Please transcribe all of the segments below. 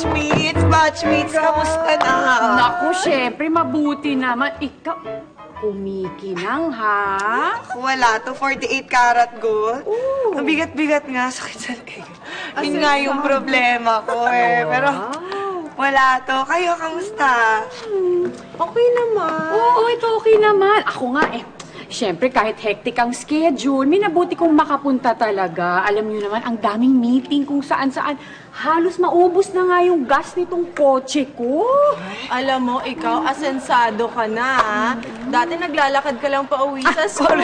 batchmates! Batchmates, kamusta na? Naku, syempre, mabuti naman. Ikaw, kumikinang, ha? Wala to, 48 karat gold. Ang bigat-bigat nga, sakit sa leg. Yun nga yung problema ko eh. Pero wala to. Kayo, kamusta? Okay naman. Oo, ito okay naman. Ako nga syempre, kahit hectic ang schedule, minabuti kong makapunta talaga. Alam niyo naman, ang daming meeting kung saan-saan. Halos maubos na nga yung gas nitong kotse ko. Alam mo, ikaw, asensado ka na, ha? Dati naglalakad ka lang pa uwi sa school.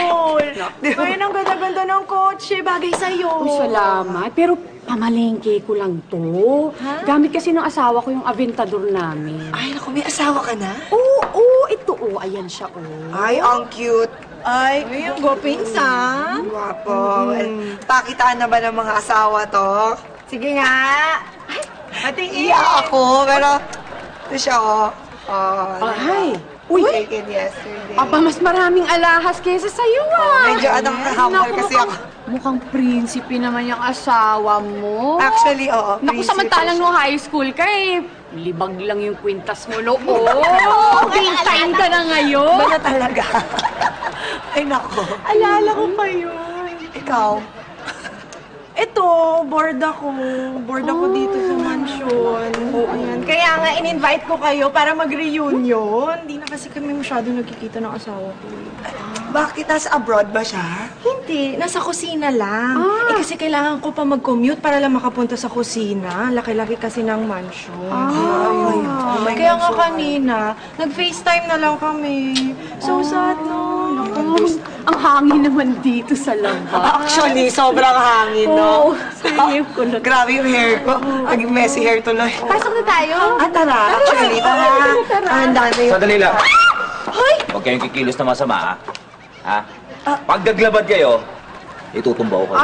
Ngayon ang ganda-ganda ng kotse, bagay sa'yo. Uy, salamat. Pero pamalengke ko lang to. Gamit kasi ng asawa ko yung Aventador namin. Ay, naku, may asawa ka na? Oo, ito, ayan siya, Ay, ang cute. Ay, yung gopings, ha? Guwapo. Pakitaan na ba ng mga asawa to? Sige nga. Patingin. Iya ako, pero ito siya, oh. Ay! Uy! Taken yesterday. Aba, mas maraming alahas kesa sa'yo, Medyo nakakahamal kasi ako. Mukhang prinsipe naman yung asawa mo. Actually, oo. Naku, prinsipe samantalang siya. no high school ka libag lang yung kwintas mo, no? Big time ka na ngayon. Ba na talaga? Ay, nako. Alala ko pa yun. Ikaw? Ito, bored ako. Bored ako dito sa mansion. Ayan. Kaya nga, in-invite ko kayo para mag-reunion. Hindi na kasi kami masyado nagkikita ng asawa ko. Bakit? Nasa abroad ba siya? Hindi, nasa kusina lang. Kasi kailangan ko pa mag-commute para lang makapunta sa kusina. Laki-laki kasi ng mansion. Kaya nga kanina, nag-FaceTime na lang kami. So sad, no? Ang hangin naman dito sa labas. Actually, sobrang hangin, no? Sayip ko na. Grabe yung hair ko. Naging messy hair tuloy. Pasok na tayo. Tara. Actually, tara. Handa na yung... Sandali lang. Hoy! Huwag kayong kikilos na masama, ha? Ha? Pag naglabad kayo, itutumba ko kayo.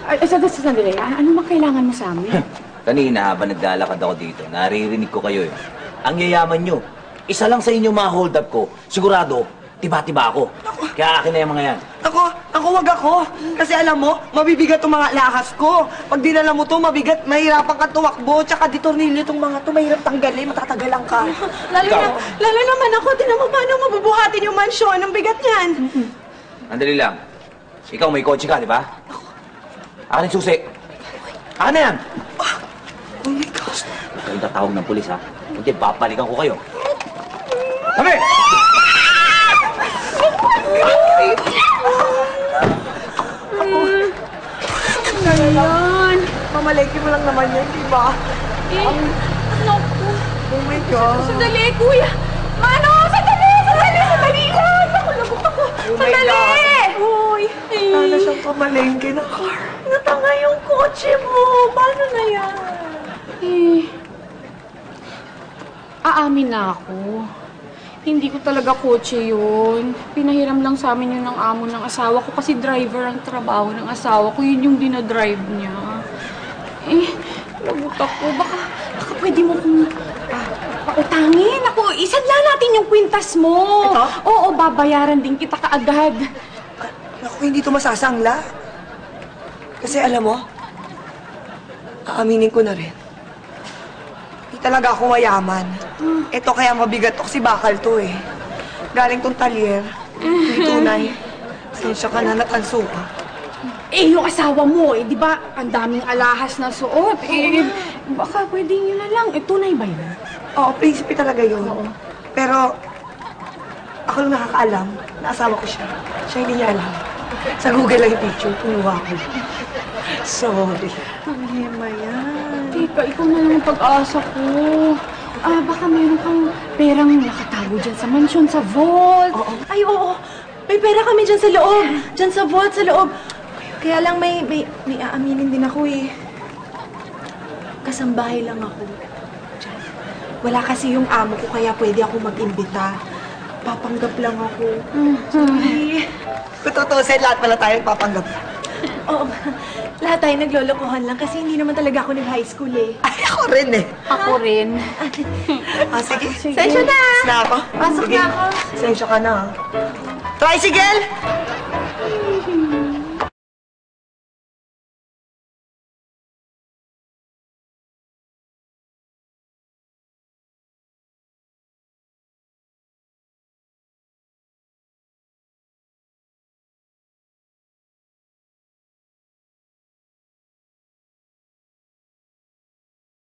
Ay, sandali. Ano ba kailangan mo sa amin? Kanina, habang naglalakad ako dito, naririnig ko kayo eh. Ang yayaman nyo. Isa lang sa inyo mga hold up ko. Sigurado, tiba-tiba ako. Kaya akin na yung mga yan. Ako, wag ako. Kasi alam mo, mabibigat itong mga lahas ko. Pag dinala mo to, mabigat, mahirapan ka tuwakbo. Tsaka di tornilyo itong mga to, mahirap tanggalin, matatagalan ka. Lalo naman ako, tinan mo paano mabubuhatin yung mansyon. Ang bigat niyan. Andali lang. Ikaw may kotse ka, di ba? Akin yung susi. Akin na yan. Oh my gosh. Huwag kayong tatawag ng pulis, ha? Hindi, papalikan ko kayo. Kami! Ayan. Mamaleki mo lang naman yan, di ba? Naku. Oh my God. Sandali, kuya. Mano, sandali lang. Naku, lagot ako. Oh my God. Uy. Sana siyang pamalengke na car. Natanga yung kotse mo. Paano na yan? Aamin na ako. Hindi ko talaga kotse yun. Pinahiram lang sa amin yun ng amo ng asawa ko kasi driver ang trabaho ng asawa ko. Yun yung dinadrive niya. Lagot ako. Baka pwede mo kong pautangin. Ako, isadla natin yung kwintas mo. Ito? Oo, babayaran din kita kaagad. Naku, hindi to masasangla. Kasi alam mo, aaminin ko na rin. Hindi talaga ako mayaman. Ito kaya mabigat to kasi bakal to eh. Galing tong talyer. Hindi tunay. Sensya ka na natanso ka. Yung asawa mo, di ba, ang daming alahas na suot. Baka pwede nyo na lang. Tunay ba yun? Oo, prinsipe talaga yun. Pero, ako lang nakakaalam na asawa ko siya. Siya hindi niya alam. Sa Google lang yung picture, kinuha ko. Sorry. Problema yan. Teka, ikaw na lang ang pag-asa ko. Baka meron kang perang nakatago dyan sa mansyon, sa vault. Ay, oo. May pera kami dyan sa loob. Dyan sa vault, sa loob. Kaya lang may aaminin din ako eh. Kasambahay lang ako. Dyan. Wala kasi yung amo ko kaya pwede ako mag-imbita. Papanggap lang ako. Sorry. Kung tutusin, lahat pala tayo papanggap. Oo. Lahat tayo naglolokohan lang kasi hindi naman talaga ako nag-high school eh. Ay, ako rin eh. Ako rin. Sige. Sensya na! Na ako? Pasok Sige. na ako. Sensya ka na. Tricycle!